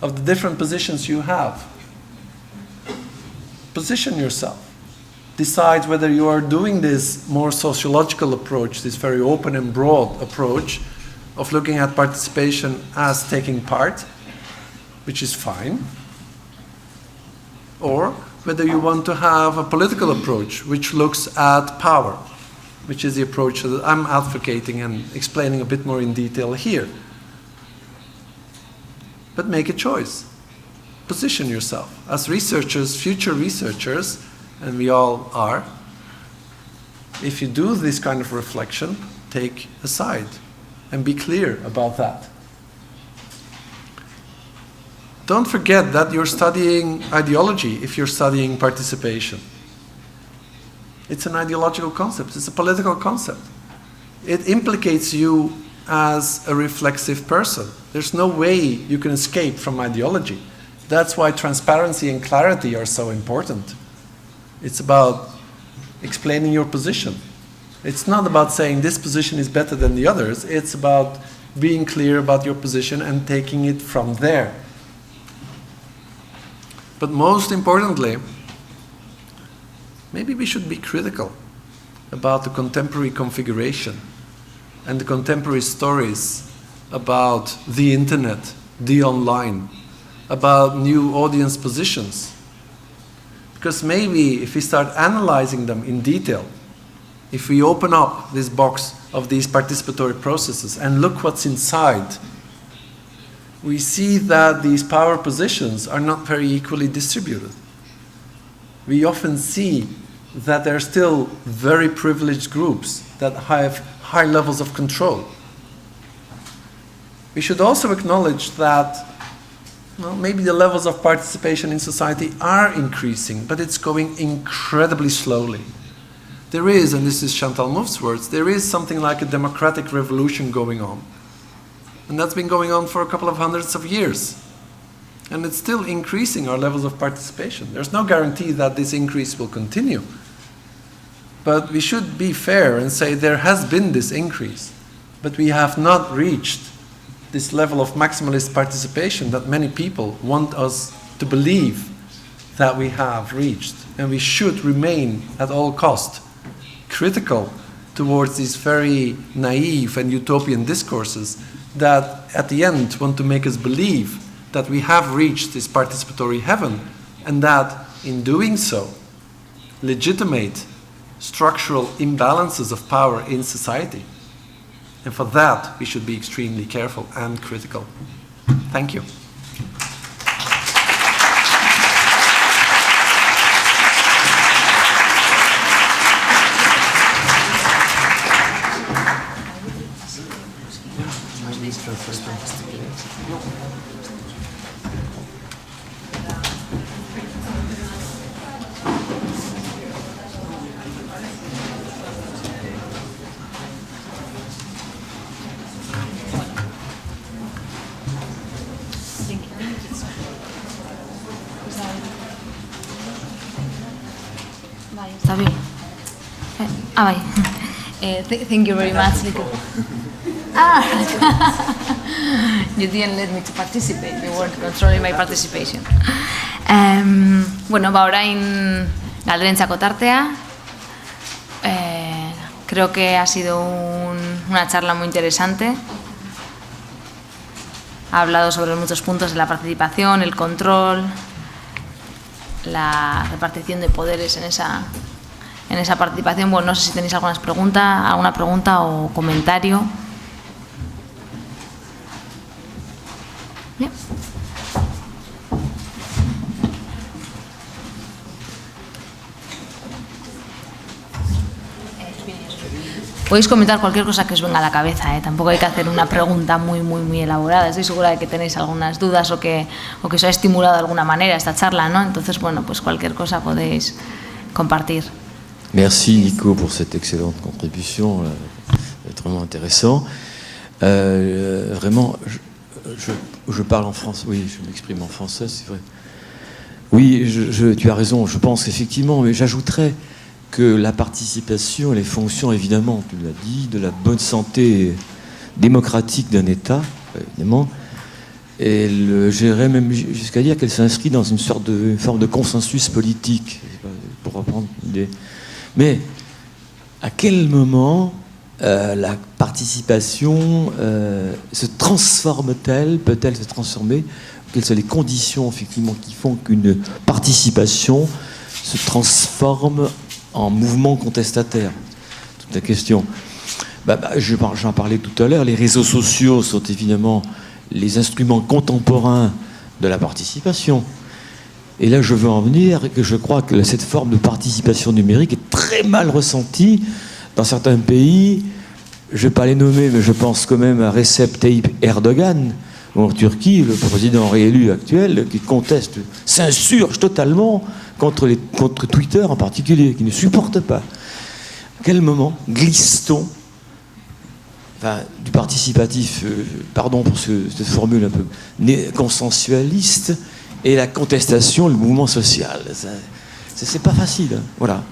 S2: of the different positions you have. Position yourself. Decide whether you are doing this more sociological approach, this very open and broad approach of looking at participation as taking part, which is fine, or whether you want to have a political approach which looks at power, which is the approach that I'm advocating and explaining a bit more in detail here. But make a choice. Position yourself. As researchers, future researchers, and we all are, if you do this kind of reflection, take a side and be clear about that. Don't forget that you're studying ideology if you're studying participation. It's an ideological concept. It's a political concept. It implicates you as a reflexive person. There's no way you can escape from ideology. That's why transparency and clarity are so important. It's about explaining your position. It's not about saying this position is better than the others. It's about being clear about your position and taking it from there. But most importantly, maybe we should be critical about the contemporary configuration and the contemporary stories about the internet, the online, about new audience positions. Because maybe if we start analyzing them in detail, if we open up this box of these participatory processes and look what's inside, we see that these power positions are not very equally distributed. We often see that there are still very privileged groups that have high levels of control. We should also acknowledge that maybe the levels of participation in society are increasing, but it's going incredibly slowly. There is, and this is Chantal Mouffe's words, there is something like a democratic revolution going on. And that's been going on for a couple of hundreds of years. And it's still increasing our levels of participation. There's no guarantee that this increase will continue. But we should be fair and say there has been this increase, but we have not reached this level of maximalist participation that many people want us to believe that we have reached. And we should remain at all cost critical towards these very naive and utopian discourses that at the end want to make us believe that we have reached this participatory heaven, and that in doing so legitimate structural imbalances of power in society. And for that we should be extremely careful and critical. Thank you.
S1: Está bien. Thank you very much, Nico. You didn't let me to participate. You weren't controlling my participation. Bueno, orain galderentzako tartea. Creo que ha sido una charla muy interesante. Ha hablado sobre muchos puntos de la participación, el control, la repartición de poderes en esa participación. Bueno, no sé si tenéis alguna pregunta o comentario. Bien. Podéis comentar cualquier cosa que os venga a la cabeza, ¿eh? Tampoco hay que hacer una pregunta muy elaborada. Estoy segura de que tenéis algunas dudas o que os ha estimulado de alguna manera esta charla, ¿no? Entonces, bueno, pues cualquier cosa podéis compartir.
S3: Merci Nico pour cette excellente contribution, vraiment intéressant. Vraiment, je parle en français, oui, je m'exprime en français, c'est vrai. Oui, tu as raison, je pense effectivement, mais j'ajouterais que la participation et les fonctions, évidemment, tu l'as dit, de la bonne santé démocratique d'un État, évidemment, et j'irais même jusqu'à dire qu'elle s'inscrit dans une sorte de forme de consensus politique, pour reprendre l'idée. Mais à quel moment la participation se transforme-t-elle, peut-elle se transformer? Quelles sont les conditions effectivement qui font qu'une participation se transforme en mouvement contestataire? Toute la question. J'en parlais tout à l'heure, les réseaux sociaux sont évidemment les instruments contemporains de la participation. Et là, je veux en venir, que je crois que cette forme de participation numérique est très mal ressentie dans certains pays. Je ne vais pas les nommer, mais je pense quand même à Recep Tayyip Erdogan, ou en Turquie, le président réélu actuel, qui conteste, s'insurge totalement contre Twitter en particulier, qui ne supporte pas. À quel moment glisse-t-on du participatif, pardon pour cette formule un peu consensualiste, et la contestation, le mouvement social? C'est pas facile, hein. Voilà.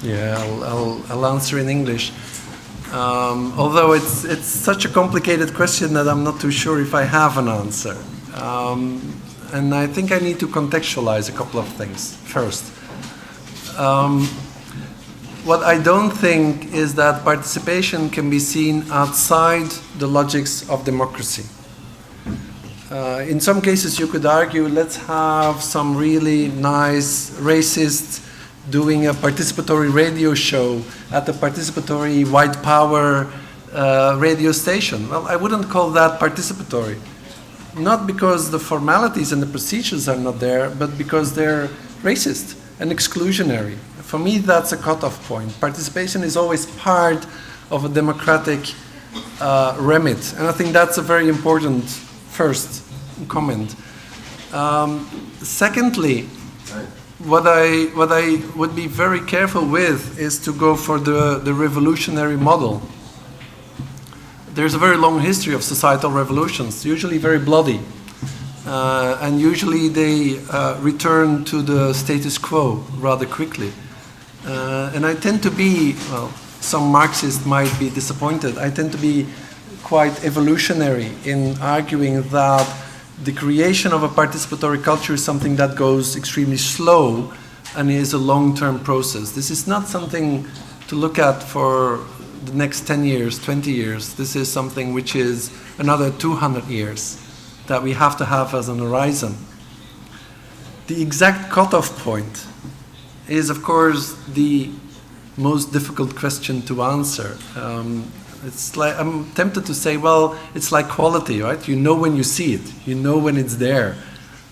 S2: Yeah, I'll answer in English. Although it's such a complicated question that I'm not too sure if I have an answer. And I think I need to contextualize a couple of things. First, what I don't think is that participation can be seen outside the logics of democracy. In some cases you could argue, let's have some really nice racists doing a participatory radio show at the participatory white power radio station. Well, I wouldn't call that participatory. Not because the formalities and the procedures are not there, but because they're racist and exclusionary. For me, that's a cutoff point. Participation is always part of a democratic remit, and I think that's a very important first comment. Secondly, what I would be very careful with is to go for the revolutionary model. there's a very long history of societal revolutions, usually very bloody. And usually they return to the status quo rather quickly. And I tend to be, well, some Marxists might be disappointed, I tend to be quite evolutionary in arguing that the creation of a participatory culture is something that goes extremely slow and is a long-term process. This is not something to look at for the next 10 years, 20 years. This is something which is another 200 years that we have to have as an horizon. The exact cutoff point is, of course, the most difficult question to answer. It's like, I'm tempted to say, well, it's like quality, right? You know when you see it, you know when it's there.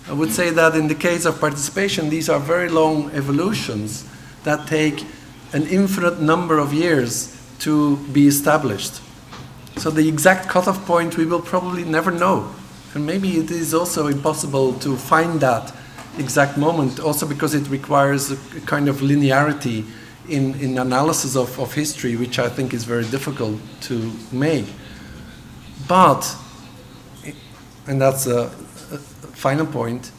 S2: I would say that in the case of participation, these are very long evolutions that take an infinite number of years to be established. So the exact cutoff point we will probably never know. And maybe it is also impossible to find that exact moment, also because it requires a kind of linearity in analysis of history, which I think is very difficult to make. But, and that's a final point,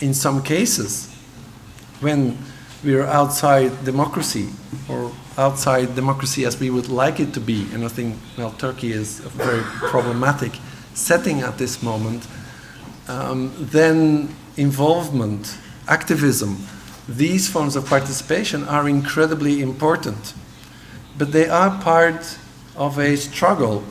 S2: in some cases, when we are outside democracy, or outside democracy as we would like it to be, and I think, well, Turkey is a very problematic setting at this moment, then involvement, activism, these forms of participation are incredibly important. But they are part of a struggle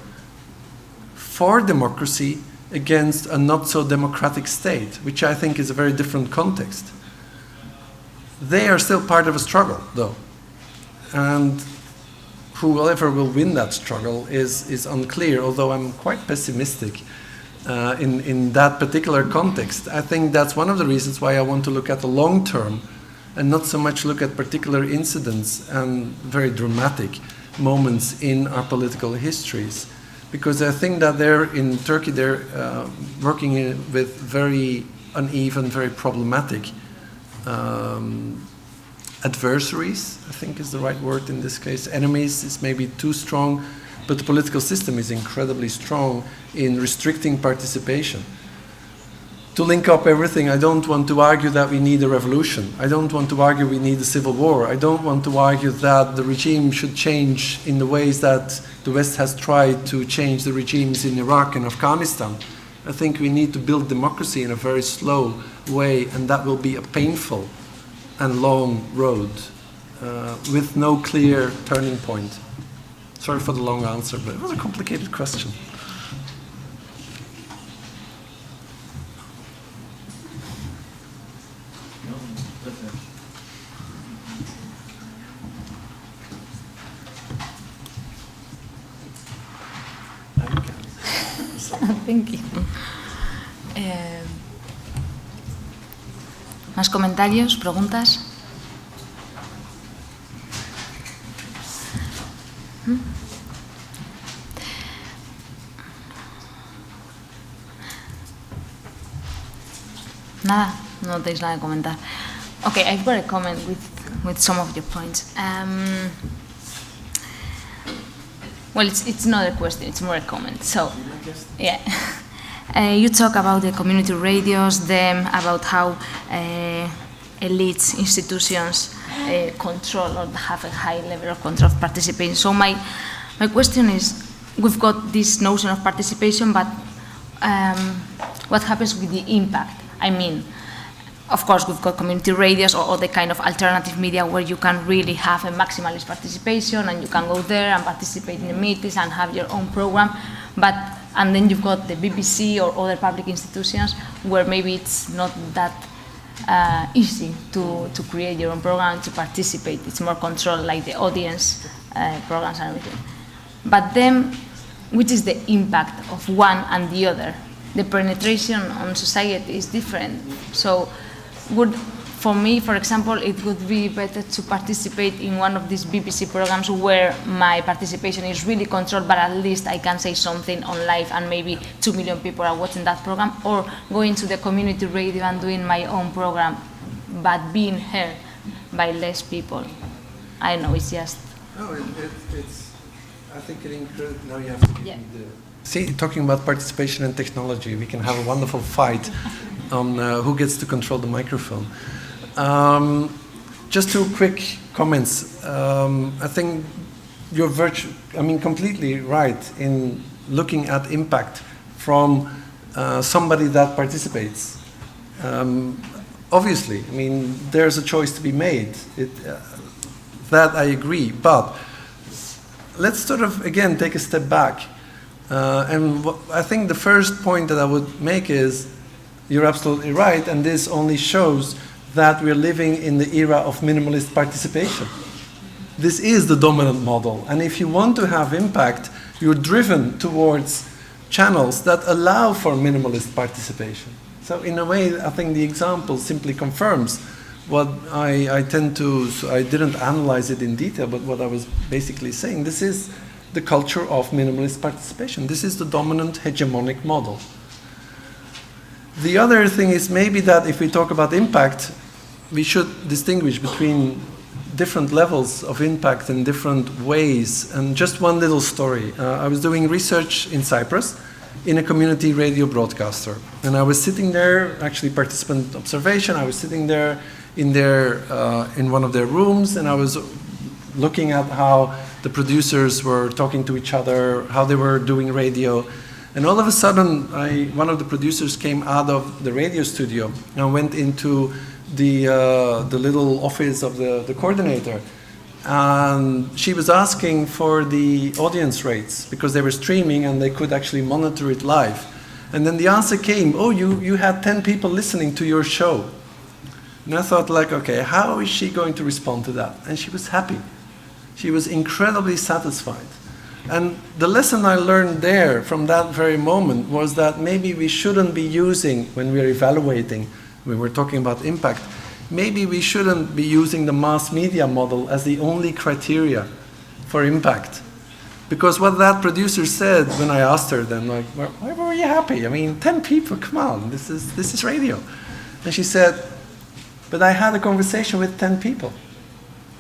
S2: for democracy against a not so democratic state, which I think is a very different context. They are still part of a struggle, though. And whoever will win that struggle is unclear, although I'm quite pessimistic in that particular context. I think that's one of the reasons why I want to look at the long term and not so much look at particular incidents and very dramatic moments in our political histories. Because I think that in Turkey, they're working with very uneven, very problematic adversaries, I think is the right word in this case. Enemies is maybe too strong, but the political system is incredibly strong in restricting participation. To link up everything, I don't want to argue that we need a revolution. I don't want to argue we need a civil war. I don't want to argue that the regime should change in the ways that the West has tried to change the regimes in Iraq and Afghanistan. I think we need to build democracy in a very slow way, and that will be a painful and long road with no clear turning point. Sorry for the long answer, but it was a complicated question.
S1: Thank you. ¿Más comentarios, preguntas? Nada, no tenéis nada que comentar. Okay, I've got a comment with some of your points. Well, it's not a question, it's more a comment. So, yeah. You talk about the community radios, about how elites, institutions control or have a high level of control of participation. So my question is, we've got this notion of participation, but what happens with the impact? I mean, of course, we've got community radios or the kind of alternative media where you can really have a maximalist participation and you can go there and participate in the meetings and have your own program. And then you've got the BBC or other public institutions where maybe it's not that easy to create your own program, to participate. It's more controlled, like the audience programs and everything. But then, which is the impact of one and the other? The penetration on society is different. So, for me, for example, it would be better to participate in one of these BBC programs where my participation is really controlled, but at least I can say something on live and maybe 2 million people are watching that program, or going to the community radio and doing my own program, but being heard by less people. I don't know, it's just...
S2: No, I think it includes. Now you have to give me the. See, talking about participation and technology, we can have a wonderful fight on who gets to control the microphone. Just two quick comments. I think you're completely right in looking at impact from somebody that participates. Obviously, I mean, there's a choice to be made. That I agree, but let's sort of, again, take a step back. I think the first point that I would make is, you're absolutely right, and this only shows that we're living in the era of minimalist participation. This is the dominant model, and if you want to have impact, you're driven towards channels that allow for minimalist participation. So in a way, I think the example simply confirms what I didn't analyze it in detail, but what I was basically saying, this is the culture of minimalist participation. This is the dominant hegemonic model. The other thing is maybe that if we talk about impact, we should distinguish between different levels of impact in different ways. And just one little story. I was doing research in Cyprus in a community radio broadcaster. And I was sitting there, actually participant observation, I was sitting there in one of their rooms, and I was looking at how the producers were talking to each other, how they were doing radio. And all of a sudden, one of the producers came out of the radio studio and went into the little office of the coordinator. And she was asking for the audience rates because they were streaming and they could actually monitor it live. And then the answer came, oh, you had 10 people listening to your show. And I thought, like, okay, how is she going to respond to that? And she was happy. She was incredibly satisfied. And the lesson I learned there from that very moment was that maybe we shouldn't be using, when we're evaluating, when we're talking about impact, maybe we shouldn't be using the mass media model as the only criteria for impact. Because what that producer said when I asked her then, like, why were you happy? I mean, 10 people, come on, this is radio. And she said, but I had a conversation with 10 people.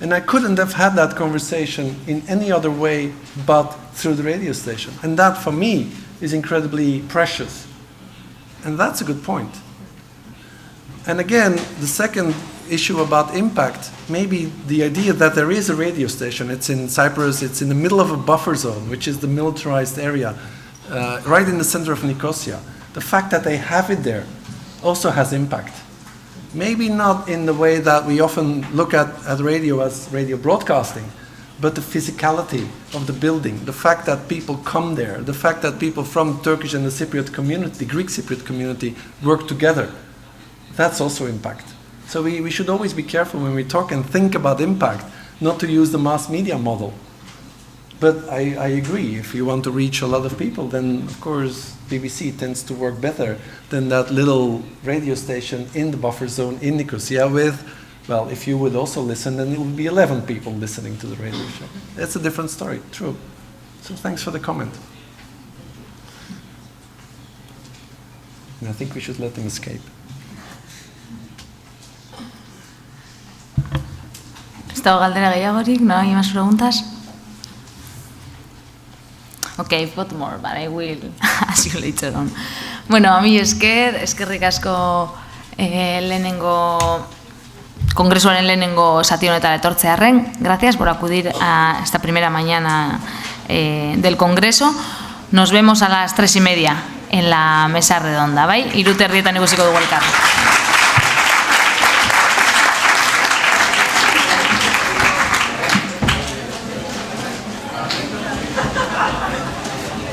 S2: And I couldn't have had that conversation in any other way but through the radio station. And that, for me, is incredibly precious. And that's a good point. And again, the second issue about impact, maybe the idea that there is a radio station, it's in Cyprus, it's in the middle of a buffer zone, which is the militarized area, right in the center of Nicosia. The fact that they have it there also has impact. Maybe not in the way that we often look at radio as radio broadcasting, but the physicality of the building, the fact that people come there, the fact that people from the Turkish and the Cypriot community, the Greek Cypriot community, work together. That's also impact. So we should always be careful when we talk and think about impact, not to use the mass media model. But I agree, if you want to reach a lot of people, then of course BBC tends to work better than that little radio station in the buffer zone in Nicosia with, well, if you would also listen, then it would be 11 people listening to the radio show. That's a different story, true. So thanks for the comment. And I think we should let them escape.
S1: ¿Ez dago galdera gehiagorik? ¿No hay más preguntas? Okay, I've got more, but I will ask you later on. Bueno, a mí eskerrik asko lehenengo kongresuaren lehenengo zati honetara etortzearren. Gracias por acudir a esta primera mañana del Congreso. Nos vemos a las 3:30 en la mesa redonda, bai? 3:30 ikusiko dugu elkar.